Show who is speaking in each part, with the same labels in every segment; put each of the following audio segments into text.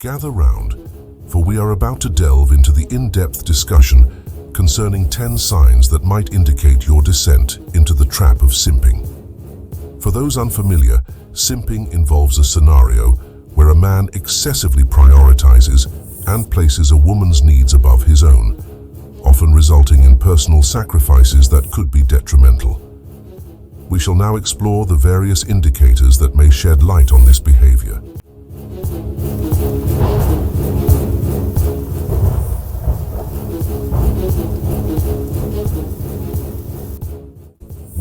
Speaker 1: Gather round, for we are about to delve into the in-depth discussion concerning 10 signs that might indicate your descent into the trap of simping. For those unfamiliar, simping involves a scenario where a man excessively prioritizes and places a woman's needs above his own, often resulting in personal sacrifices that could be detrimental. We shall now explore the various indicators that may shed light on this behavior.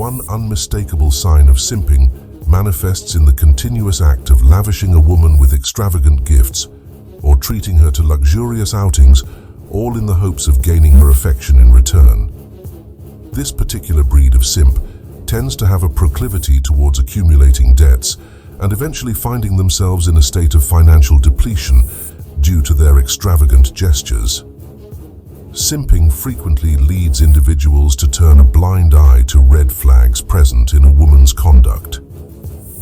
Speaker 1: 1 unmistakable sign of simping manifests in the continuous act of lavishing a woman with extravagant gifts or treating her to luxurious outings, all in the hopes of gaining her affection in return. This particular breed of simp tends to have a proclivity towards accumulating debts and eventually finding themselves in a state of financial depletion due to their extravagant gestures. Simping frequently leads individuals to turn a blind eye to red flags present in a woman's conduct.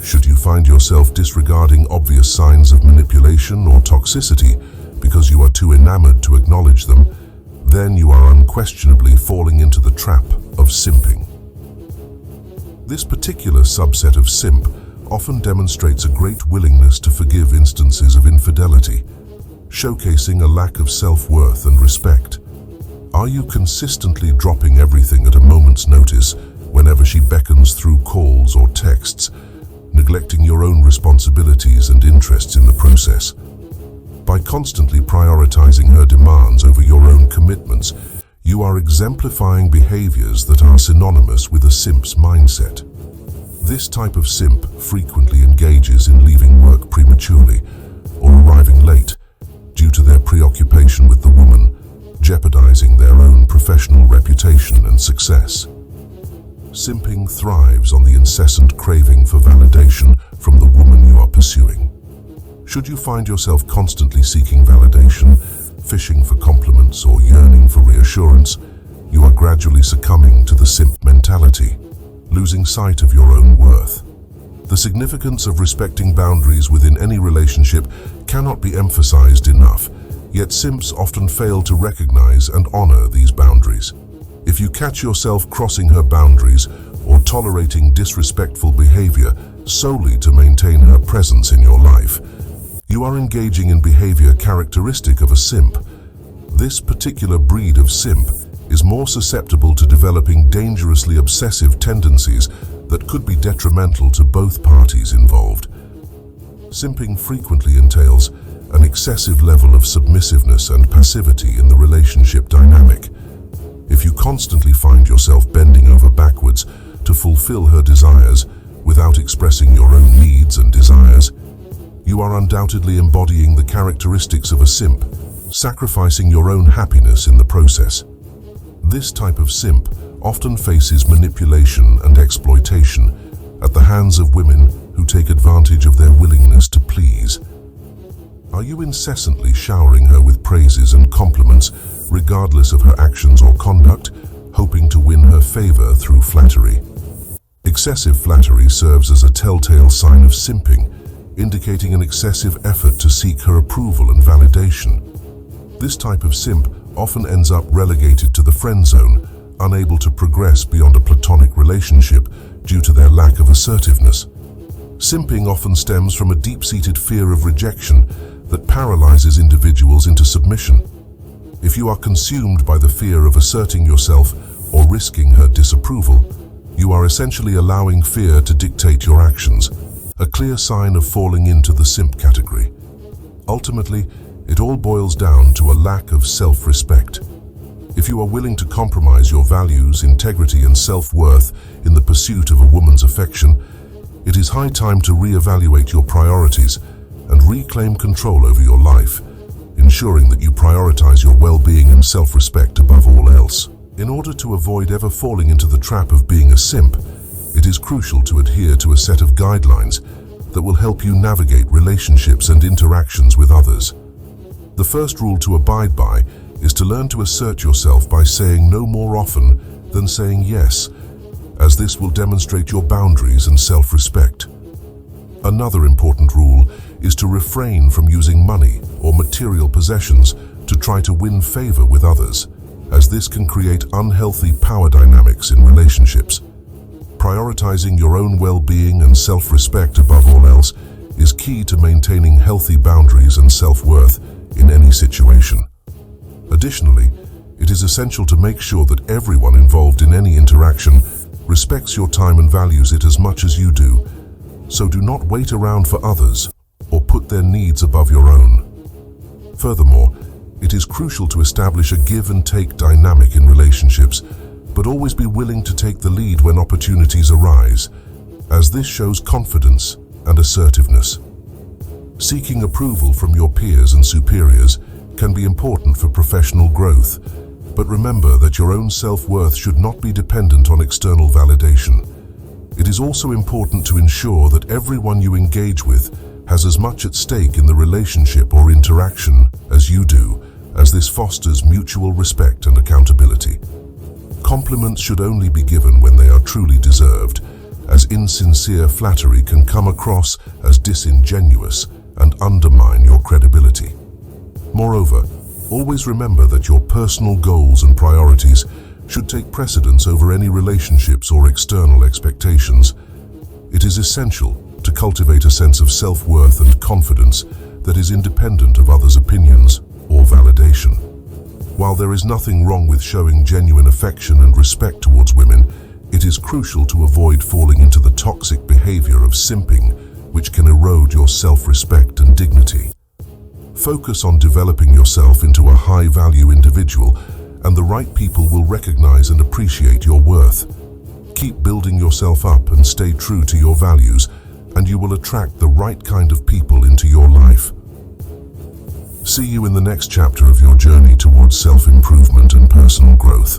Speaker 1: Should you find yourself disregarding obvious signs of manipulation or toxicity because you are too enamored to acknowledge them, then you are unquestionably falling into the trap of simping. This particular subset of simp often demonstrates a great willingness to forgive instances of infidelity, showcasing a lack of self-worth and respect. Are you consistently dropping everything at a moment's notice whenever she beckons through calls or texts, neglecting your own responsibilities and interests in the process? By constantly prioritizing her demands over your own commitments, you are exemplifying behaviors that are synonymous with a simp's mindset. This type of simp frequently engages in leaving work prematurely or arriving late due to their preoccupation with the woman, jeopardizing their own professional reputation and success. Simping thrives on the incessant craving for validation from the woman you are pursuing. Should you find yourself constantly seeking validation, fishing for compliments, or yearning for reassurance, you are gradually succumbing to the simp mentality, losing sight of your own worth. The significance of respecting boundaries within any relationship cannot be emphasized enough, yet simps often fail to recognize and honor these boundaries. If you catch yourself crossing her boundaries or tolerating disrespectful behavior solely to maintain her presence in your life, you are engaging in behavior characteristic of a simp. This particular breed of simp is more susceptible to developing dangerously obsessive tendencies that could be detrimental to both parties involved. Simping frequently entails an excessive level of submissiveness and passivity in the relationship dynamic. If you constantly find yourself bending over backwards to fulfill her desires without expressing your own needs and desires, you are undoubtedly embodying the characteristics of a simp, sacrificing your own happiness in the process. This type of simp often faces manipulation and exploitation at the hands of women who take advantage of their willingness to please. Are you incessantly showering her with praises and compliments, regardless of her actions or conduct, hoping to win her favor through flattery? Excessive flattery serves as a telltale sign of simping, indicating an excessive effort to seek her approval and validation. This type of simp often ends up relegated to the friend zone, unable to progress beyond a platonic relationship due to their lack of assertiveness. Simping often stems from a deep-seated fear of rejection that paralyzes individuals into submission. If you are consumed by the fear of asserting yourself or risking her disapproval, you are essentially allowing fear to dictate your actions, a clear sign of falling into the simp category. Ultimately, it all boils down to a lack of self-respect. If you are willing to compromise your values, integrity, and self-worth in the pursuit of a woman's affection, it is high time to reevaluate your priorities and reclaim control over your life, ensuring that you prioritize your well-being and self-respect above all else. In order to avoid ever falling into the trap of being a simp, it is crucial to adhere to a set of guidelines that will help you navigate relationships and interactions with others. The first rule to abide by is to learn to assert yourself by saying no more often than saying yes, as this will demonstrate your boundaries and self-respect. Another important rule is to refrain from using money or material possessions to try to win favor with others, as this can create unhealthy power dynamics in relationships. Prioritizing your own well-being and self-respect above all else is key to maintaining healthy boundaries and self-worth in any situation. Additionally, it is essential to make sure that everyone involved in any interaction respects your time and values it as much as you do, so do not wait around for others or put their needs above your own. Furthermore, it is crucial to establish a give and take dynamic in relationships, but always be willing to take the lead when opportunities arise, as this shows confidence and assertiveness. Seeking approval from your peers and superiors can be important for professional growth, but remember that your own self-worth should not be dependent on external validation. It is also important to ensure that everyone you engage with has as much at stake in the relationship or interaction as you do, as this fosters mutual respect and accountability. Compliments should only be given when they are truly deserved, as insincere flattery can come across as disingenuous and undermine your credibility. Moreover, always remember that your personal goals and priorities should take precedence over any relationships or external expectations. It is essential to cultivate a sense of self-worth and confidence that is independent of others' opinions or validation. While there is nothing wrong with showing genuine affection and respect towards women, it is crucial to avoid falling into the toxic behavior of simping, which can erode your self-respect and dignity. Focus on developing yourself into a high-value individual, and the right people will recognize and appreciate your worth. Keep building yourself up and stay true to your values, and you will attract the right kind of people into your life. See you in the next chapter of your journey towards self-improvement and personal growth.